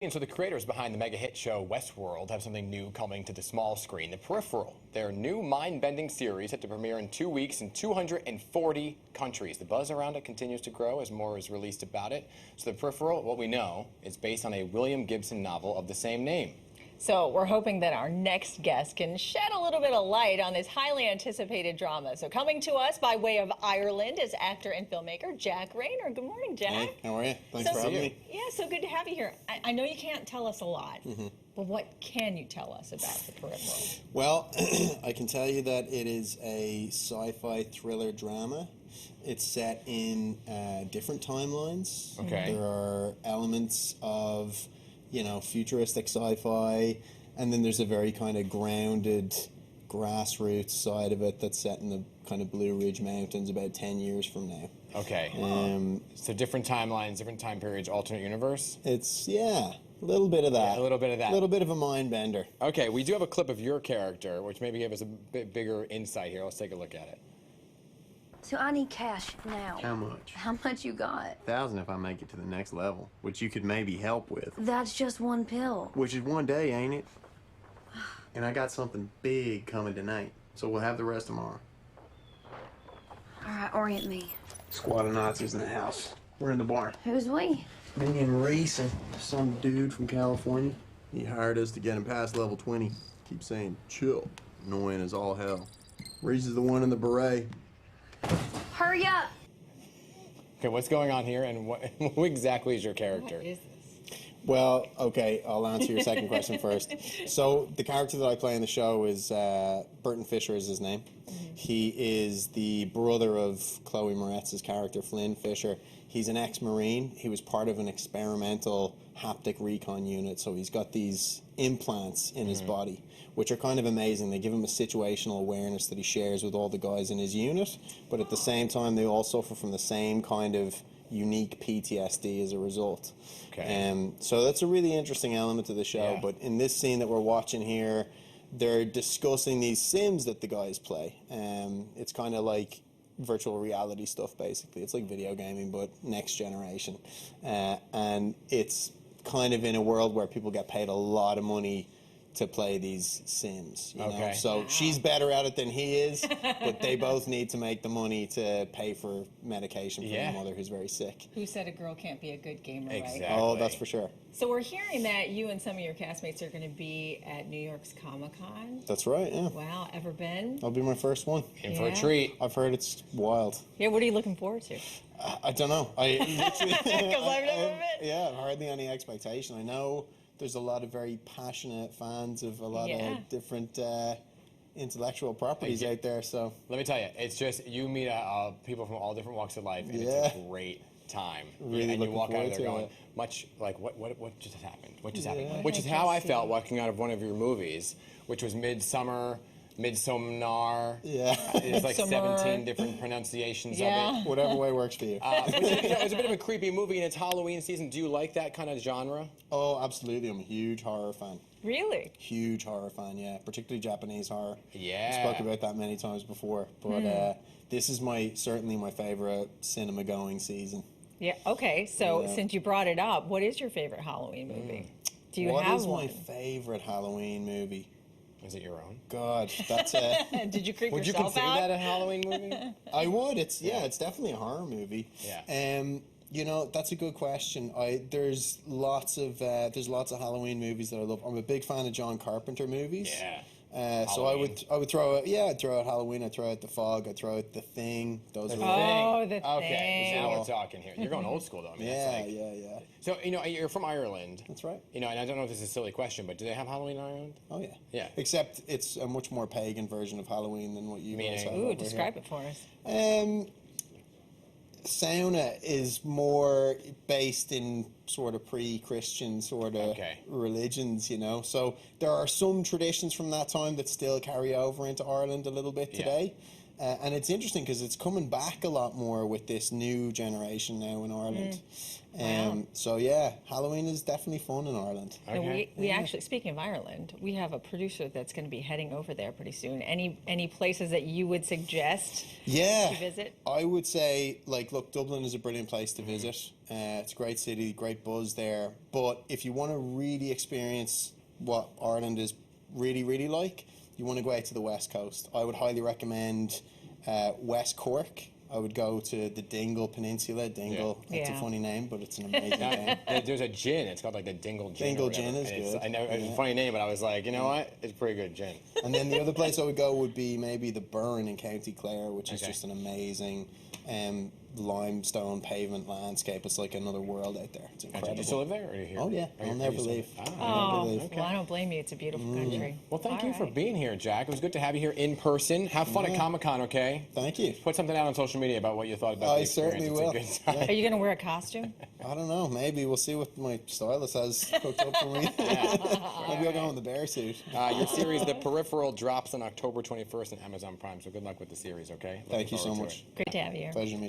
And so the creators behind the mega hit show Westworld have something new coming to the small screen, The Peripheral. Their new mind-bending series set to premiere in 2 weeks in 240 countries. The buzz around it continues to grow as more is released about it. So The Peripheral, what we know, is based on a William Gibson novel of the same name. So we're hoping that our next guest can shed a little bit of light on this highly anticipated drama. So coming to us by way of Ireland is actor and filmmaker Jack Reynor. Good morning, Jack. Hey, how are you? Thanks for having me. Yeah, so good to have you here. I know you can't tell us a lot, but what can you tell us about The Peripheral? Well, I can tell you that it is a sci-fi thriller drama. It's set in different timelines. Okay. There are elements of futuristic sci-fi, and then there's a very kind of grounded grassroots side of it that's set in the kind of Blue Ridge Mountains about 10 years from now. Okay. So different timelines, different time periods, alternate universe? It's, a little bit of that. Yeah, a little bit of that. A little bit of a mind bender. Okay, we do have a clip of your character, which maybe gave us a bit bigger insight here. Let's take a look at it. So I need cash now. How much? How much you got? 1,000 if I make it to the next level, which you could maybe help with. That's just one pill. Which is one day, ain't it? And I got something big coming tonight, so we'll have the rest tomorrow. All right, orient me. Squad of Nazis in the house. We're in the barn. Who's we? Me and Reese and some dude from California. He hired us to get him past level 20. Keep saying, chill. Annoying as all hell. Reese is the one in the beret. Hurry up! Okay, what's going on here, and what who exactly is your character? What is this? Well, okay, I'll answer your second question first. So the character that I play in the show is Burton Fisher is his name. He is the brother of Chloe Moretz's character, Flynn Fisher. He's an ex-Marine. He was part of an experimental haptic recon unit, so he's got these implants in his body, which are kind of amazing. They give him a situational awareness that he shares with all the guys in his unit, but at the same time, they all suffer from the same kind of unique PTSD as a result. Okay. So that's a really interesting element to the show, Yeah. but in this scene that we're watching here, they're discussing these sims that the guys play. It's kind of like virtual reality stuff, basically. It's like video gaming, but next generation. And it's kind of in a world where people get paid a lot of money to play these sims, you know? So she's better at it than he is, but they both need to make the money to pay for medication for their mother who's very sick. Who said a girl can't be a good gamer, Exactly. right? Oh, that's for sure. So we're hearing that you and some of your castmates are going to be at New York's Comic-Con. That's right, yeah. Wow, ever been? That'll be my first one. In for a Yeah. treat. I've heard it's wild. Yeah, what are you looking forward to? I don't know. I literally, Because I've never been. Yeah, I've hardly any expectation. I know there's a lot of very passionate fans of a lot of different intellectual properties out there. So Let me tell you, it's just, you meet people from all different walks of life, and it's a great time. Really and you looking walk out of forward there to going, it. much like, what just happened? What just happened? What Which did is I how I just felt see? walking out of one of your movies, which was Midsummer. yeah, There's like Midsummer. 17 different pronunciations of Yeah. it. whatever way works for you. But it's a bit of a creepy movie, and it's Halloween season. Do you like that kind of genre? Oh, absolutely. I'm a huge horror fan. Really? Huge horror fan, yeah. Particularly Japanese horror. Yeah. I spoke about that many times before, but this is certainly my favorite cinema going season. Yeah, okay. So since you brought it up, what is your favorite Halloween movie? Do you What have is one? my favorite Halloween movie? Is it your own? God, that's a. Did you creep Would you yourself consider out? that a Halloween movie? I would. It's definitely a horror movie. Yeah. That's a good question. There's lots of Halloween movies that I love. I'm a big fan of John Carpenter movies. Yeah. So I would throw out I'd throw out Halloween, I'd throw out The Fog, I'd throw out The Thing. Those are Oh, The Okay, Thing. now we're talking here. You're going old school, though. I mean, yeah. So, you're from Ireland. That's right. And I don't know if this is a silly question, but do they have Halloween in Ireland? Oh yeah. Yeah. Except it's a much more pagan version of Halloween than what you guys have. Ooh, over describe it for us. here. Sauna is more based in sort of pre-Christian sort of religions, So there are some traditions from that time that still carry over into Ireland a little bit today. And it's interesting because it's coming back a lot more with this new generation now in Ireland. So yeah, Halloween is definitely fun in Ireland. And we actually, speaking of Ireland, we have a producer that's going to be heading over there pretty soon. Any places that you would suggest to visit? I would say, like, look, Dublin is a brilliant place to visit. It's a great city, great buzz there. But if you want to really experience what Ireland is really, really like, you want to go out to the West Coast. I would highly recommend West Cork. I would go to the Dingle Peninsula. Dingle, that's a funny name, but it's an amazing name. There's a gin. It's called like the Dingle Gin. Dingle Gin is good. I know it's a funny name, but I was like, you know what? It's pretty good gin. And then the other place I would go would be maybe the Burren in County Clare, which is just an amazing limestone pavement landscape. It's like another world out there. It's incredible. Do you still live there, or are you here? Oh yeah, I'll never leave. Well, I don't blame you. It's a beautiful country. Well, thank you for being here, Jack. It was good to have you here in person. Have fun at Comic-Con, okay? Thank you. Put something out on social media about what you thought about the experience. I certainly will. It's a good time. Are you going to wear a costume? I don't know. Maybe we'll see what my stylist has cooked up for me. Maybe I'll go in the bear suit. Your series, The Peripheral, drops on October 21st on Amazon Prime. So good luck with the series, okay? Thank you so much. Great to have you here. Pleasure to meet you.